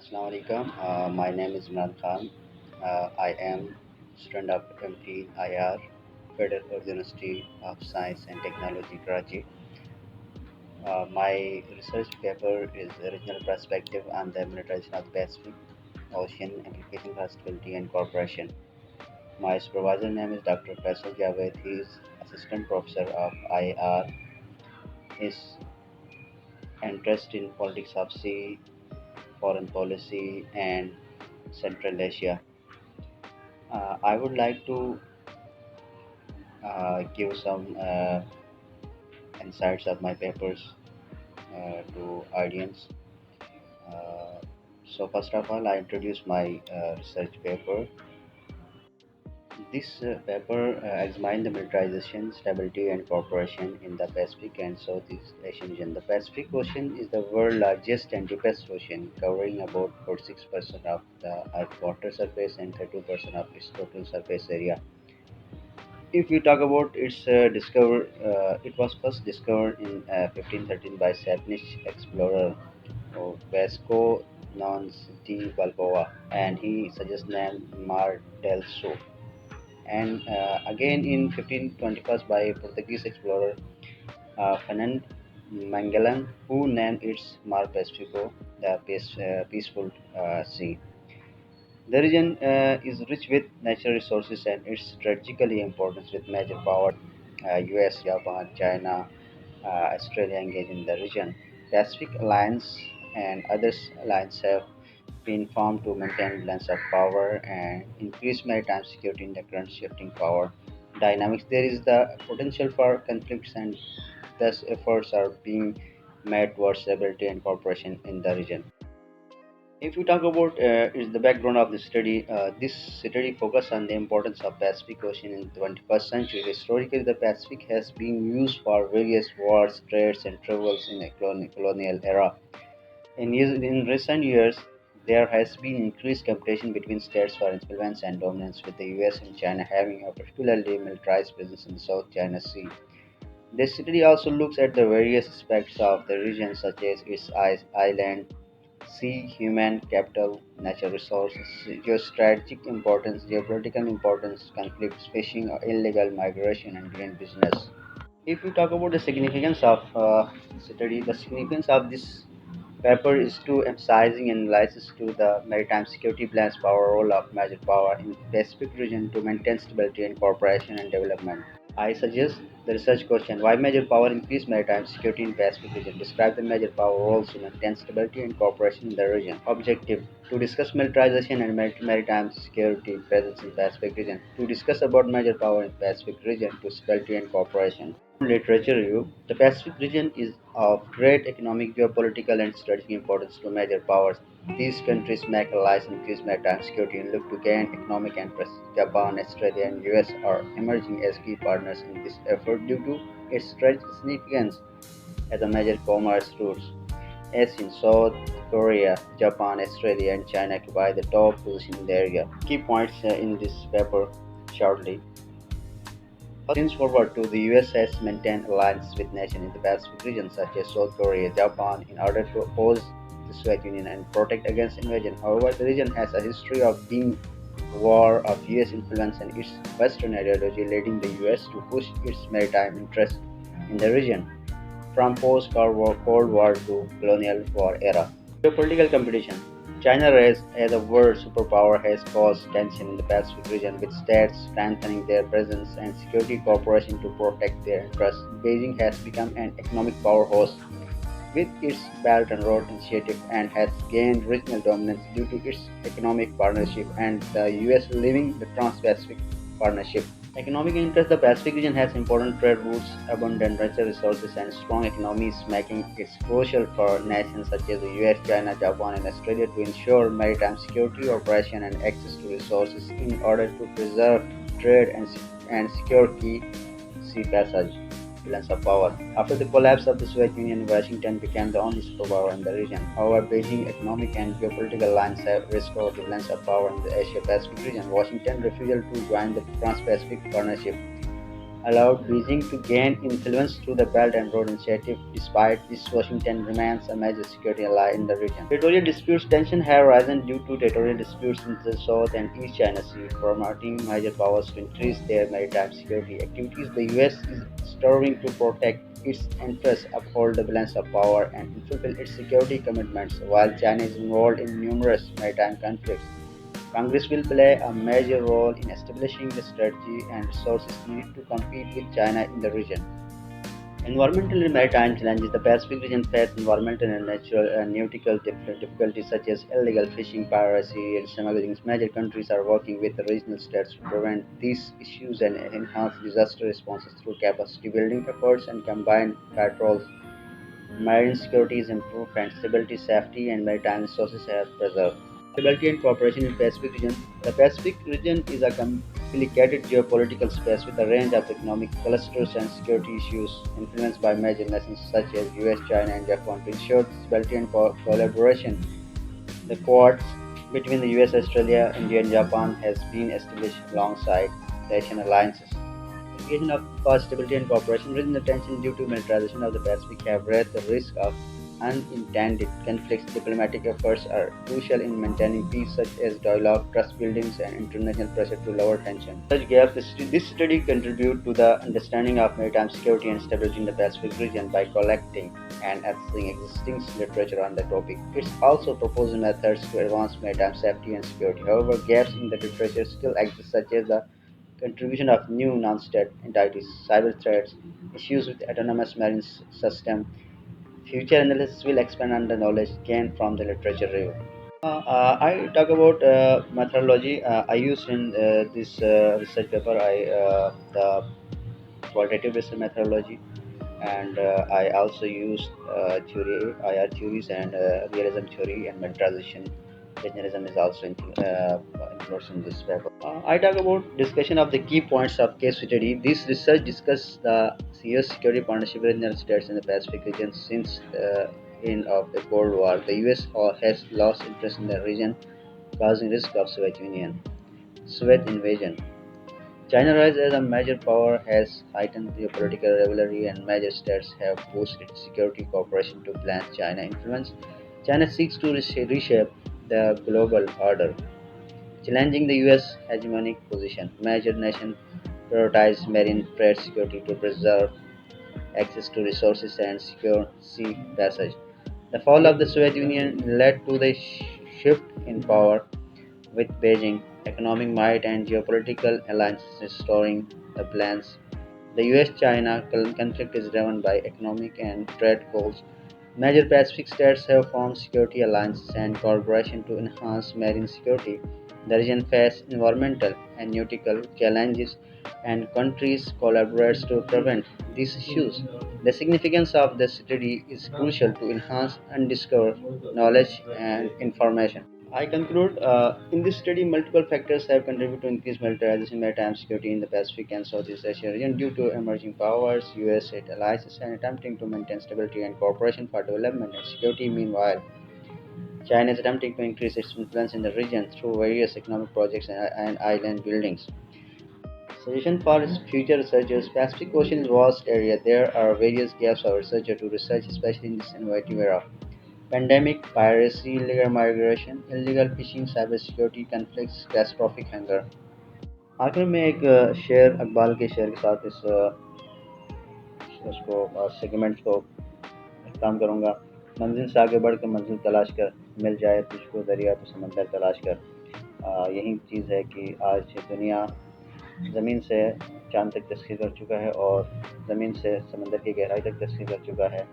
Assalamu alaikum. My name is Imran Khan. I am student of M.Phil IR, Federal Urdu University of Science and Technology, Karachi. My research paper is Original Perspective on the Militarization of the Pacific Ocean, Implication for Stability and Cooperation. My supervisor name is Dr. Faisal Javed. He is Assistant Professor of IR. His interest in politics of sea, foreign policy, and Central Asia. I would like to give some insights of my papers to audience. Uh, so first of all, I introduce my research paper. This paper examines the militarization, stability, and cooperation in the Pacific and Southeast Asian region. The Pacific Ocean is the world's largest and deepest ocean, covering about 46% of the Earth's water surface and 32% of its total surface area. If we talk about it was first discovered in 1513 by Spanish explorer Vasco Nons de Balboa, and he suggests name Mar del Sur. And again in 1521 by Portuguese explorer Fernand Magellan, who named its Mar Pacifico, the peaceful sea. The region is rich with natural resources and its strategically importance with major powers US, Japan, China, Australia engaged in the region. Pacific Alliance and other alliances have been formed to maintain balance of power and increase maritime security in the current shifting power dynamics. There is the potential for conflicts and thus efforts are being made towards stability and cooperation in the region. If we talk about is the background of the study, this study focuses on the importance of Pacific Ocean in the 21st century. Historically, the Pacific has been used for various wars, trades, and travels in the colonial era. In recent years, there has been increased competition between states for influence and dominance, with the US and China having a particularly militarized presence in the South China Sea. The study also looks at the various aspects of the region, such as its island, sea, human capital, natural resources, geostrategic importance, geopolitical importance, conflicts, fishing, illegal migration, and green business. If we talk about the significance of study, the significance of this paper is to emphasizing analysis to the maritime security plans power role of major power in the Pacific region to maintain stability and cooperation and development. I suggest the research question: why major power increase maritime security in Pacific region? Describe the major power roles to maintain stability and cooperation in the region. Objective: to discuss militarization and maritime security presence in Pacific region. To discuss about major power in Pacific region to stability and cooperation. Literature review: the Pacific region is of great economic, geopolitical, and strategic importance to major powers. These countries make allies, increase maritime security, and look to gain economic interest. Japan, Australia, and US are emerging as key partners in this effort due to its strategic significance as a major commerce route. As in South Korea, Japan, Australia, and China occupy the top position in the area. Key points in this paper shortly. Since World War II, the US has maintained alliances with nations in the Pacific region such as South Korea, Japan, in order to oppose the Soviet Union and protect against invasion. However, the region has a history of being war of US influence and its Western ideology, leading the US to push its maritime interests in the region from post-Cold War to colonial war era. Geopolitical competition. China, as a world superpower, has caused tension in the Pacific region, with states strengthening their presence and security cooperation to protect their interests. Beijing has become an economic powerhouse with its Belt and Road Initiative and has gained regional dominance due to its economic partnership and the US leaving the Trans-Pacific Partnership. Economic interest: the Pacific region has important trade routes, abundant natural resources, and strong economies, making it crucial for nations such as the US, China, Japan, and Australia to ensure maritime security, operation, and access to resources in order to preserve trade and secure key sea passage. Balance of power. After the collapse of the Soviet Union, Washington became the only superpower in the region. However, Beijing's economic and geopolitical alliance have restored the balance of power in the Asia-Pacific region. Washington's refusal to join the Trans-Pacific Partnership allowed Beijing to gain influence through the Belt and Road Initiative. Despite this, Washington remains a major security ally in the region. Territorial disputes tension have risen due to territorial disputes in the South and East China Sea, promoting major powers to increase their maritime security activities. The U.S. is striving to protect its interests, uphold the balance of power, and fulfill its security commitments, while China is involved in numerous maritime conflicts. Congress will play a major role in establishing the strategy and resources needed to compete with China in the region. Environmental and maritime challenges. The Pacific region faces environmental and natural and nautical difficulties such as illegal fishing, piracy, and smuggling. Major countries are working with the regional states to prevent these issues and enhance disaster responses through capacity building efforts and combined patrols. Marine security is improved and stability, safety, and maritime resources are preserved. Stability and cooperation in Pacific region. The Pacific region is a complicated geopolitical space with a range of economic clusters and security issues influenced by major nations such as US, China, and Japan. To ensure stability and collaboration, the Quads between the US, Australia, India, and Japan has been established alongside the Asian alliances. Creation of stability and cooperation. Recent tension due to militarization of the Pacific have raised the risk of unintended conflicts. Diplomatic efforts are crucial in maintaining peace, such as dialogue, trust buildings, and international pressure to lower tension. Such gaps. This study contribute to the understanding of maritime security and stability in the Pacific region by collecting and assessing existing literature on the topic. It also proposes methods to advance maritime safety and security. However, gaps in the literature still exist, such as the contribution of new non-state entities, cyber threats, issues with autonomous marine system. Future analysis will expand on the knowledge gained from the literature review. I talk about methodology I used in this research paper. The qualitative research methodology, and I also used theory, IR theories, and realism theory and militarization. Regionalism is also included in this paper. I talk about discussion of the key points of case study. This research discusses the serious security partnership with the United States in the Pacific region since the end of the Cold War. The U.S. has lost interest in the region, causing risk of Soviet Union. Soviet invasion. China rise as a major power has heightened geopolitical rivalry and major states have boosted security cooperation to balance China influence. China seeks to reshape the global order, challenging the US hegemonic position. Major nations prioritize marine trade security to preserve access to resources and secure sea passage. The fall of the Soviet Union led to the shift in power with Beijing economic might and geopolitical alliances restoring the balance. The US-China conflict is driven by economic and trade goals. Major Pacific states have formed security alliances and cooperation to enhance marine security. The region faces environmental and nautical challenges, and countries collaborate to prevent these issues. The significance of the study is crucial to enhance undiscovered knowledge and information. I conclude in this study, multiple factors have contributed to increased militarization, maritime security in the Pacific and Southeast Asia region due to emerging powers, US state alliances, and attempting to maintain stability and cooperation for development and security. Meanwhile, China is attempting to increase its influence in the region through various economic projects and island buildings. Suggestion for future researchers. Pacific Ocean is a vast area. There are various gaps for researchers to research, especially in this innovative era. Pandemic, piracy, illegal migration, illegal fishing, cybersecurity conflicts, catastrophic hunger. आखिर में एक शेर अकबाल के शेर के साथ इस उसको सेगमेंट को काम करूँगा। मंजिल से आगे बढ़ कर मंजिल तलाश कर, मिल जाए तुझको दरिया तो समंदर तलाश कर। यही चीज़ है कि आज दुनिया ज़मीन से चाँद तक तस्खीर कर चुका है और ज़मीन से समंदर की गहराई तक तस्खीर कर चुका है।